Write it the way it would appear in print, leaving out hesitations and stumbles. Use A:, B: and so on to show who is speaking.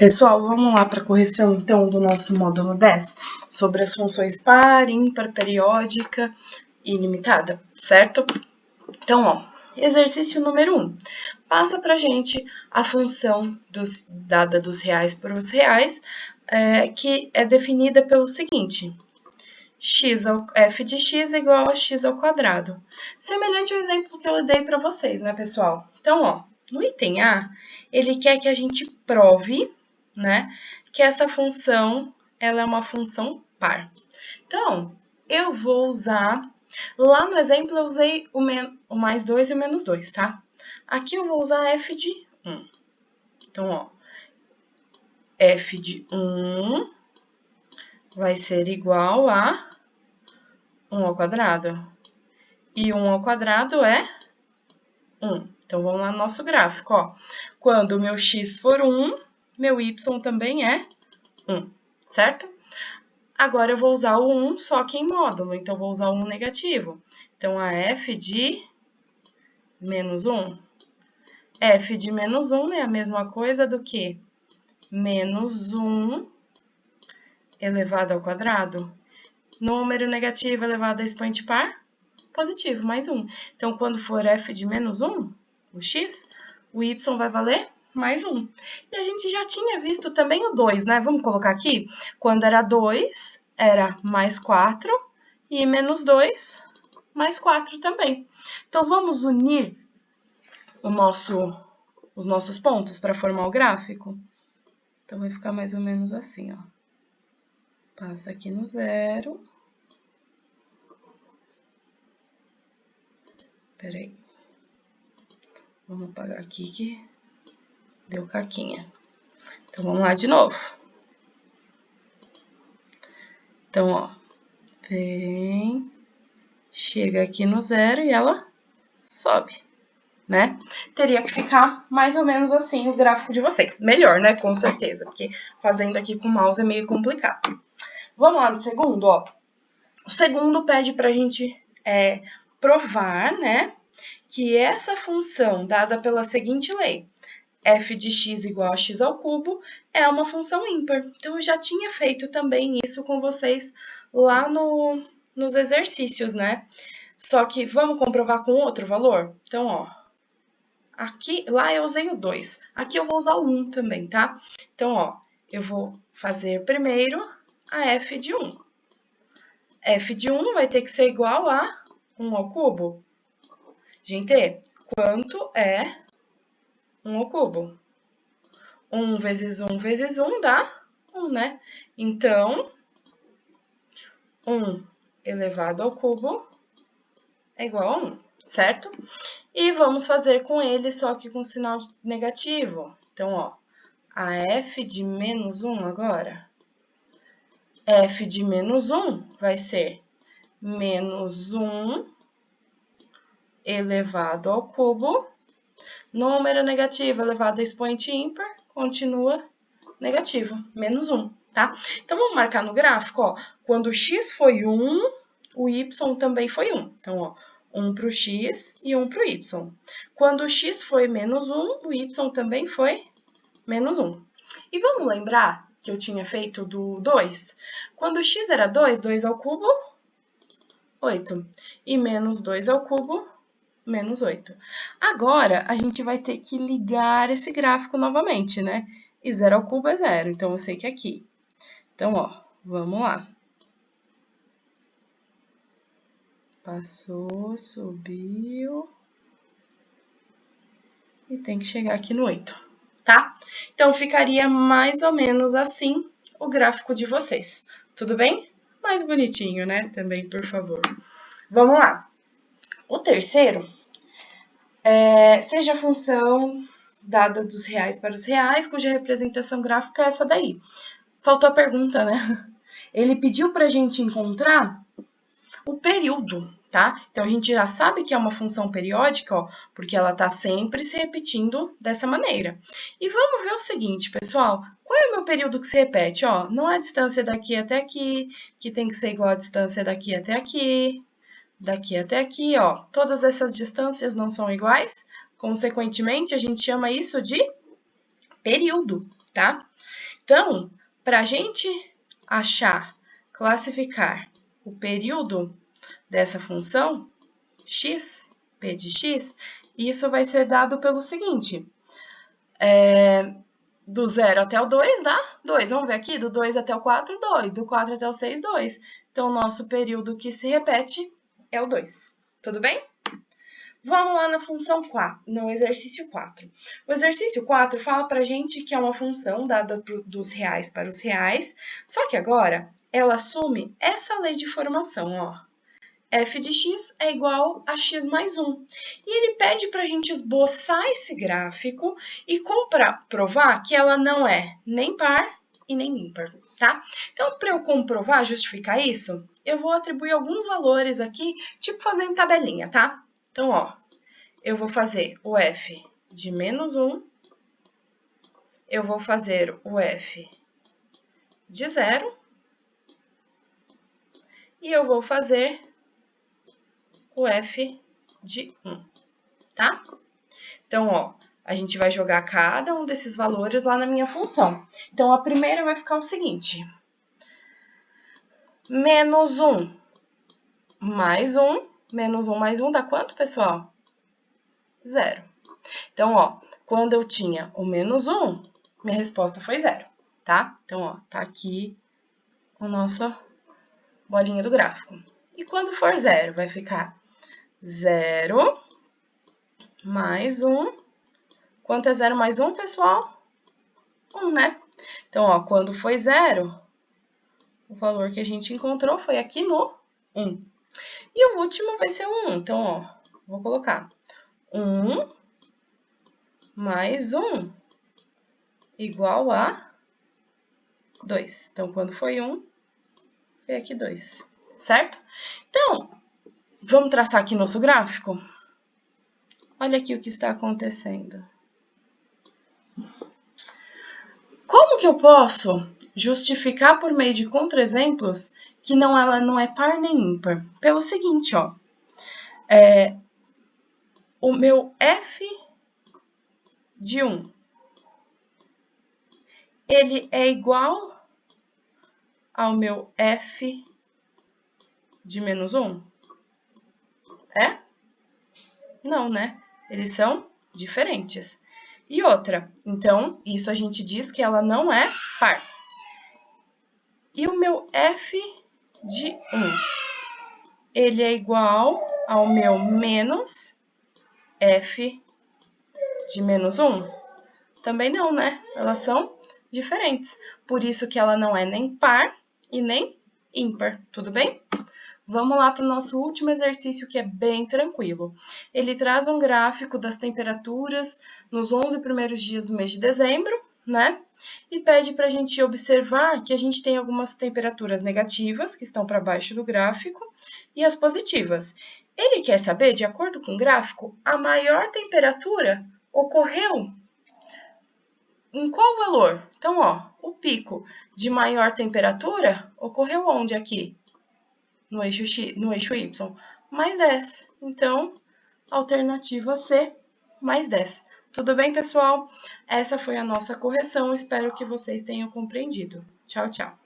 A: Pessoal, vamos lá para a correção, então, do nosso módulo 10, sobre as funções par, ímpar, periódica e ilimitada, certo? Então, ó, exercício número 1. Passa para a gente a função dada dos reais por os reais, que é definida pelo seguinte: f de x é igual a x ao quadrado. Semelhante ao exemplo que eu dei para vocês, né, pessoal? Então, ó, no item A, ele quer que a gente prove, né, que essa função, ela é uma função par. Então, eu vou usar, lá no exemplo eu usei o mais 2 e o menos 2, tá? Aqui eu vou usar f de 1. Então, ó, f de 1 vai ser igual a 1 ao quadrado. E 1 ao quadrado é 1. Então, vamos lá no nosso gráfico, ó. Quando o meu x for 1, meu y também é 1, certo? Agora, eu vou usar o 1 só que em módulo, então, vou usar o 1 negativo. Então, a f de menos 1. F de menos 1 é a mesma coisa do que menos 1 elevado ao quadrado. Número negativo elevado a expoente par, positivo, mais 1. Então, quando for f de menos 1, o x, o y vai valer mais 1. E a gente já tinha visto também o 2, né? Vamos colocar aqui? Quando era 2, era mais 4, e menos 2, mais 4 também. Então, vamos unir os nossos pontos para formar o gráfico? Então, vai ficar mais ou menos assim, ó. Passa aqui no 0. Peraí. Vamos apagar aqui que deu caquinha. Então, vamos lá de novo. Então, ó, vem, chega aqui no 0 e ela sobe, né? Teria que ficar mais ou menos assim o gráfico de vocês. Melhor, né? Com certeza, porque fazendo aqui com o mouse é meio complicado. Vamos lá no segundo, ó. O segundo pede pra gente provar, né, que essa função dada pela seguinte lei, f de x igual a x ao cubo, é uma função ímpar. Então, eu já tinha feito também isso com vocês lá nos exercícios, né? Só que vamos comprovar com outro valor? Então, ó, aqui, lá eu usei o 2. Aqui eu vou usar o 1 também, tá? Então, ó, eu vou fazer primeiro a f de 1. F de 1 vai ter que ser igual a 1 ao cubo. Gente, quanto é 1 ao cubo? 1 vezes 1 vezes 1 dá 1, né? Então, 1 elevado ao cubo é igual a 1, certo? E vamos fazer com ele, só que com sinal negativo. Então, ó, a f de menos 1 agora. F de menos 1 vai ser menos 1 elevado ao cubo. Número negativo elevado a expoente ímpar continua negativo, menos 1, tá? Então, vamos marcar no gráfico, ó. Quando o x foi 1, o y também foi 1. Então, ó, 1 para o x e 1 para o y. Quando o x foi menos 1, o y também foi menos 1. E vamos lembrar que eu tinha feito do 2? Quando o x era 2, 2 ao cubo, 8. E menos 2 ao cubo, menos 8. Agora, a gente vai ter que ligar esse gráfico novamente, né? E 0 ao cubo é 0, então eu sei que é aqui. Então, ó, vamos lá. Passou, subiu. E tem que chegar aqui no 8, tá? Então, ficaria mais ou menos assim o gráfico de vocês. Tudo bem? Mais bonitinho, né? Também, por favor. Vamos lá. O terceiro seja a função dada dos reais para os reais, cuja representação gráfica é essa daí. Faltou a pergunta, né? Ele pediu para a gente encontrar o período, tá? Então, a gente já sabe que é uma função periódica, ó, porque ela está sempre se repetindo dessa maneira. E vamos ver o seguinte, pessoal. Qual é o meu período que se repete? Ó, não é a distância daqui até aqui, que tem que ser igual à distância daqui até aqui, daqui até aqui, ó. Todas essas distâncias não são iguais. Consequentemente, a gente chama isso de período, tá? Então, para a gente classificar o período dessa função, x, p de x, isso vai ser dado pelo seguinte, do 0 até o 2 dá 2, vamos ver aqui, do 2 até o 4, 2, do 4 até o 6, 2. Então, o nosso período que se repete é o 2, tudo bem? Vamos lá na função 4, no exercício 4. O exercício 4 fala pra gente que é uma função dada dos reais para os reais, só que agora ela assume essa lei de formação, ó. F de x é igual a x mais 1. E ele pede pra gente esboçar esse gráfico e comprovar que ela não é nem par e nem ímpar, tá? Então, para eu comprovar, justificar isso, eu vou atribuir alguns valores aqui, tipo fazendo tabelinha, tá? Então, ó, eu vou fazer o f de menos 1, eu vou fazer o f de 0, e eu vou fazer o f de 1, tá? Então, ó, a gente vai jogar cada um desses valores lá na minha função. Então, a primeira vai ficar o seguinte, menos 1 mais 1, menos 1 mais 1 dá quanto, pessoal? 0. Então, ó, quando eu tinha o menos 1, minha resposta foi 0, tá? Então, ó, tá aqui a nossa bolinha do gráfico. E quando for 0, vai ficar 0 mais 1. Quanto é 0 mais 1, pessoal? 1, né? Então, ó, quando foi 0, o valor que a gente encontrou foi aqui no 1. E o último vai ser o 1. Então, ó, vou colocar 1 mais 1 igual a 2. Então, quando foi 1, foi aqui 2, certo? Então, vamos traçar aqui nosso gráfico? Olha aqui o que está acontecendo. Como que eu posso justificar por meio de contra-exemplos que ela não é par nem ímpar? Pelo seguinte, ó. O meu f de 1, ele é igual ao meu f de menos 1? É? Não, né? Eles são diferentes. E outra, então, isso a gente diz que ela não é par. E o meu f de 1, ele é igual ao meu menos f de menos 1? Também não, né? Elas são diferentes. Por isso que ela não é nem par e nem ímpar, tudo bem? Vamos lá para o nosso último exercício, que é bem tranquilo. Ele traz um gráfico das temperaturas nos 11 primeiros dias do mês de dezembro, né? E pede para a gente observar que a gente tem algumas temperaturas negativas, que estão para baixo do gráfico, e as positivas. Ele quer saber, de acordo com o gráfico, a maior temperatura ocorreu em qual valor? Então, ó, o pico de maior temperatura ocorreu onde aqui? No eixo Y, mais 10. Então, alternativa C, mais 10. Tudo bem, pessoal? Essa foi a nossa correção. Espero que vocês tenham compreendido. Tchau, tchau.